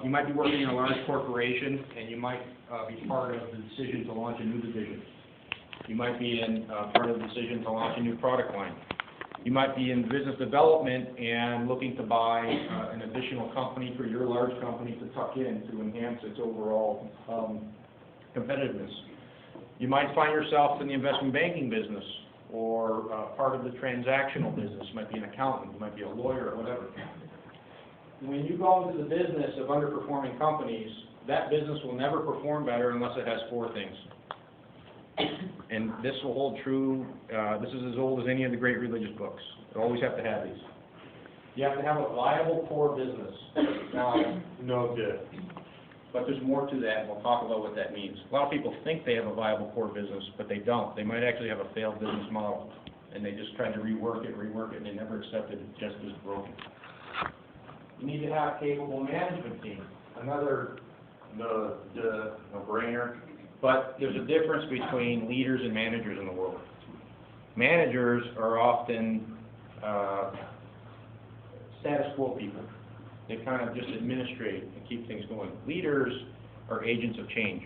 You might be working in a large corporation, and you might be part of the decision to launch a new division. You might be part of the decision to launch a new product line. You might be in business development and looking to buy an additional company for your large company to tuck in to enhance its overall competitiveness. You might find yourself in the investment banking business or part of the transactional business. You might be an accountant, you might be a lawyer, or whatever. When you go into the business of underperforming companies, that business will never perform better unless it has four things. And this will hold true, this is as old as any of the great religious books. You always have to have these. You have to have a viable core business. Now, no good. But there's more to that, and we'll talk about what that means. A lot of people think they have a viable core business, but they don't. They might actually have a failed business model, and they just tried to rework it, and they never accepted it just as broken. You need to have a capable management team. Another no-brainer. But there's a difference between leaders and managers in the world. Managers are often status quo people. They kind of just administrate and keep things going. Leaders are agents of change.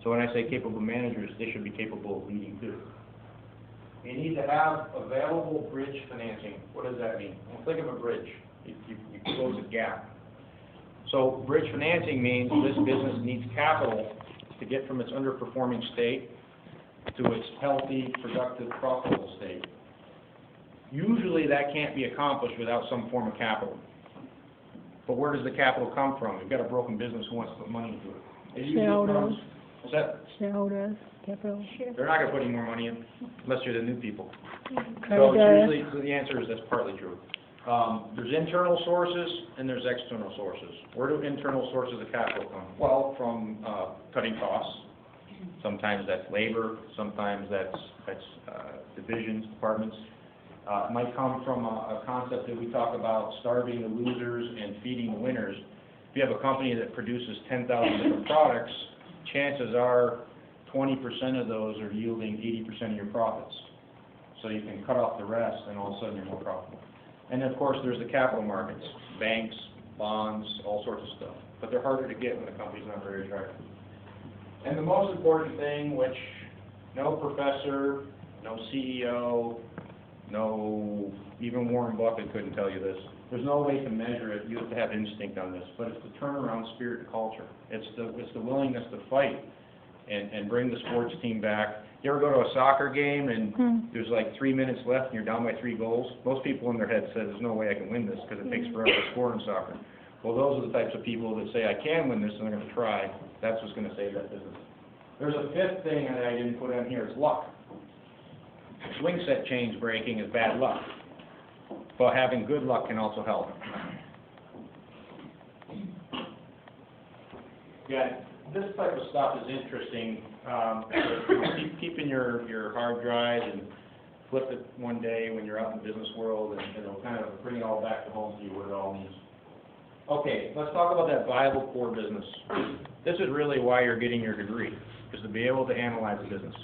So when I say capable managers, they should be capable of leading too. You need to have available bridge financing. What does that mean? Well, think of a bridge. You close a gap. So bridge financing means this business needs capital to get from its underperforming state to its healthy, productive, profitable state. Usually that can't be accomplished without some form of capital. But where does the capital come from? You've got a broken business who wants to put money into it. Shareholders. What's that? Shareholders, capital. They're not going to put any more money in unless you're the new people. Creditors. So the answer is that's partly true. There's internal sources and there's external sources. Where do internal sources of capital come? Well, from cutting costs. Sometimes that's labor. Sometimes that's divisions, departments. It might come from a concept that we talk about, starving the losers and feeding the winners. If you have a company that produces 10,000 different products, chances are 20% of those are yielding 80% of your profits. So you can cut off the rest, and all of a sudden you're more profitable. And of course, there's the capital markets, banks, bonds, all sorts of stuff. But they're harder to get when the company's not very attractive. And the most important thing, which no professor, no CEO, no, even Warren Buffett couldn't tell you this. There's no way to measure it. You have to have instinct on this. But it's the turnaround spirit and culture. It's the willingness to fight and bring the sports team back. You ever go to a soccer game and there's like 3 minutes left and you're down by 3 goals? Most people in their head say, there's no way I can win this because it takes forever to score in soccer. Well, those are the types of people that say, I can win this and they're going to try. That's what's going to save that business. There's a fifth thing that I didn't put on here. It's luck. Swing set change breaking is bad luck. But having good luck can also help. Yeah, this type of stuff is interesting. Keep in your hard drive and flip it one day when you're out in the business world, and it'll kind of bring it all back to home to you what it all means. Okay, let's talk about that viable core business. This is really why you're getting your degree, is to be able to analyze a business.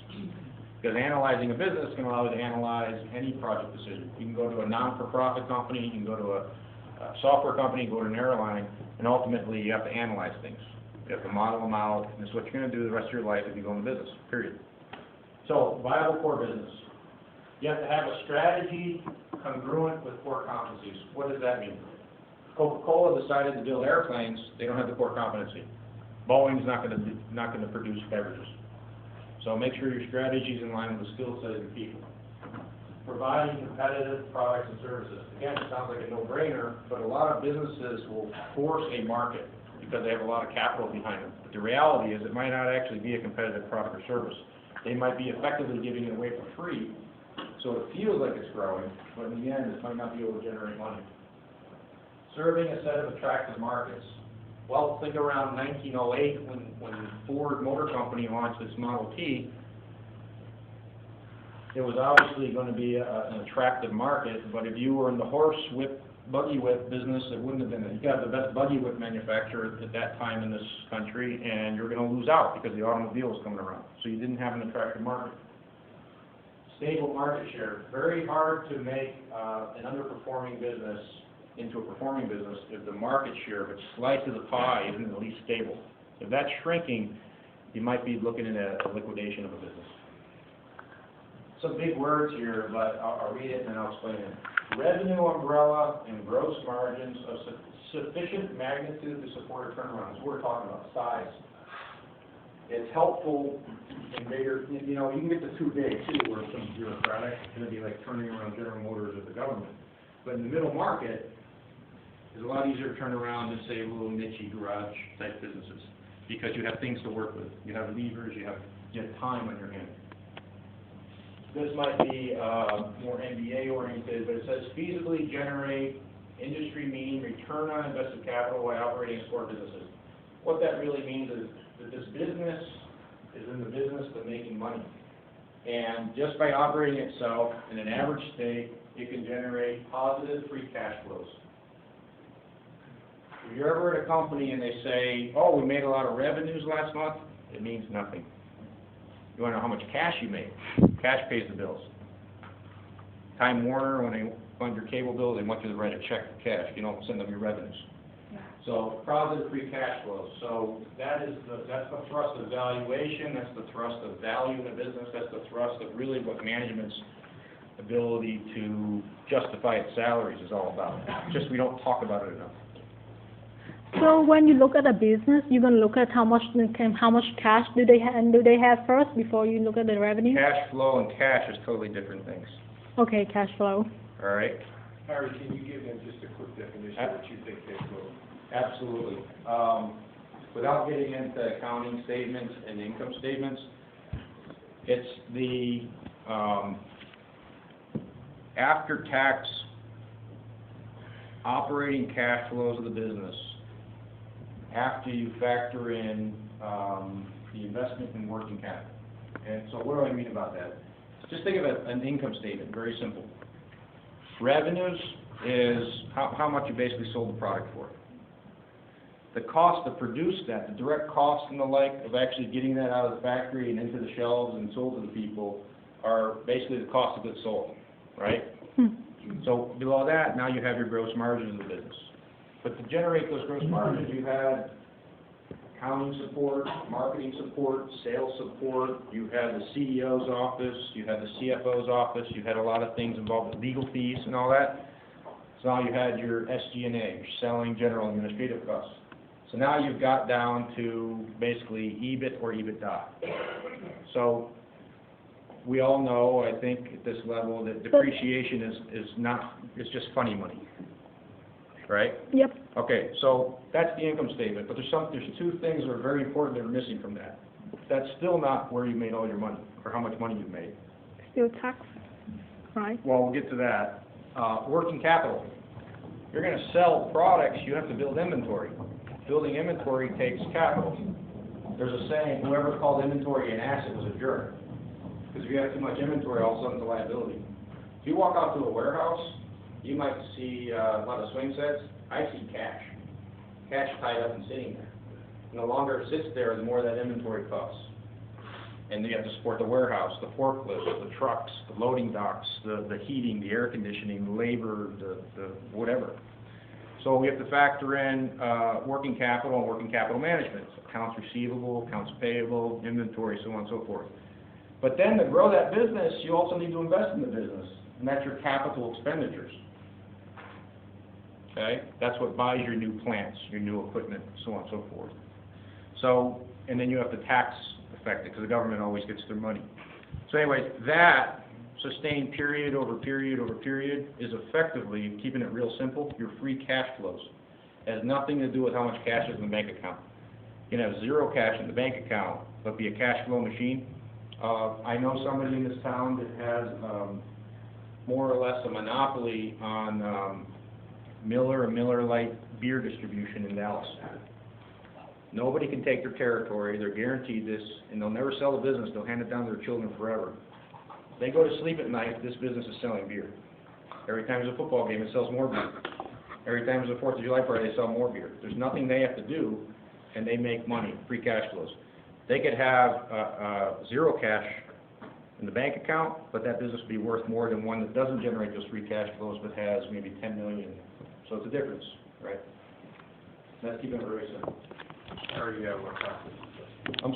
Because analyzing a business can allow you to analyze any project decision. You can go to a non-for-profit company, you can go to a software company, go to an airline, and ultimately you have to analyze things. You have to model them out, and this is what you're going to do the rest of your life if you go into business, period. So, viable core business. You have to have a strategy congruent with core competencies. What does that mean? Coca-Cola decided to build airplanes, they don't have the core competency. Boeing's not going to produce beverages. So make sure your strategy is in line with the skill set of your people. Providing competitive products and services. Again, it sounds like a no-brainer, but a lot of businesses will force a market because they have a lot of capital behind them. But the reality is it might not actually be a competitive product or service. They might be effectively giving it away for free, so it feels like it's growing, but in the end it might not be able to generate money. Serving a set of attractive markets. Well, think around 1908 when Ford Motor Company launched its Model T. It was obviously going to be an attractive market, but if you were in the buggy whip business, it wouldn't have been. You got the best buggy whip manufacturer at that time in this country, and you're going to lose out because the automobile is coming around. So you didn't have an attractive market. Stable market share. Very hard to make an underperforming business into a performing business if the market share, if its slice of the pie isn't at least stable. If that's shrinking, you might be looking at a liquidation of a business. Some big words here, but I'll read it and then I'll explain it. Revenue umbrella and gross margins of sufficient magnitude to support a turnaround. We're talking about size. It's helpful in bigger, you know, you can get to too big too, where some bureaucratic, it's going to be like turning around General Motors of the government. But in the middle market, it's a lot easier to turn around and say little niche garage type businesses because you have things to work with. You have levers, you have time on your hands. This might be more MBA oriented, but it says feasibly generate industry mean return on invested capital by operating as core businesses. What that really means is that this business is in the business of making money. And just by operating itself in an average state, it can generate positive free cash flows. If you're ever at a company and they say, oh, we made a lot of revenues last month, it means nothing. You want to know how much cash you made? Cash pays the bills. Time Warner, when they fund your cable bill, they want you to write a check for cash. You don't send them your revenues. Yeah. So positive free cash flows. So that's the thrust of valuation. That's the thrust of value in a business. That's the thrust of really what management's ability to justify its salaries is all about. Just we don't talk about it enough. So when you look at a business, you're going to look at how much cash do they have first before you look at the revenue? Cash flow and cash is totally different things. Okay, cash flow. All right. Harry, can you give them just a quick definition of what you think cash flow is? Absolutely. Without getting into accounting statements and income statements, it's the after-tax operating cash flows of the business after you factor in the investment in working capital. And so what do I mean about that? Just think of an income statement, very simple. Revenues is how much you basically sold the product for. The cost to produce that, the direct costs and the like of actually getting that out of the factory and into the shelves and sold to the people are basically the cost of goods sold, right? So below that, now you have your gross margins of the business. But to generate those gross margins, you had accounting support, marketing support, sales support, you had the CEO's office, you had the CFO's office, you had a lot of things involved with legal fees and all that. So now you had your SG&A, your selling, general, and administrative costs. So now you've got down to basically EBIT or EBITDA. So we all know, I think, at this level that depreciation is just funny money, right? Yep. Okay, so that's the income statement, but there's two things that are very important that are missing from that. That's still not where you made all your money, or how much money you've made. Still tax, right? Well, we'll get to that. Working capital. You're going to sell products, you have to build inventory. Building inventory takes capital. There's a saying, whoever called inventory an asset was a jerk. Because if you have too much inventory, all of a sudden it's a liability. If you walk out to a warehouse, you might see a lot of swing sets. I see cash. Cash tied up and sitting there. And the longer it sits there, the more that inventory costs. And you have to support the warehouse, the forklifts, the trucks, the loading docks, the heating, the air conditioning, the labor, the whatever. So we have to factor in working capital and working capital management. So accounts receivable, accounts payable, inventory, so on and so forth. But then to grow that business, you also need to invest in the business. And that's your capital expenditures. Okay? That's what buys your new plants, your new equipment, so on and so forth. So, and then you have to tax affect it, because the government always gets their money. So anyways, that sustained period over period over period is effectively, keeping it real simple, your free cash flows. It has nothing to do with how much cash is in the bank account. You can have zero cash in the bank account, but be a cash flow machine. I know somebody in this town that has more or less a monopoly on Miller and Miller Lite beer distribution in Dallas. Nobody can take their territory. They're guaranteed this, and they'll never sell the business. They'll hand it down to their children forever. They go to sleep at night, this business is selling beer. Every time there's a football game, it sells more beer. Every time there's a 4th of July party, they sell more beer. There's nothing they have to do, and they make money, free cash flows. They could have zero cash in the bank account, but that business would be worth more than one that doesn't generate those free cash flows, but has maybe $10 million, So it's a difference, right? That's keeping it very simple. I already have my practice.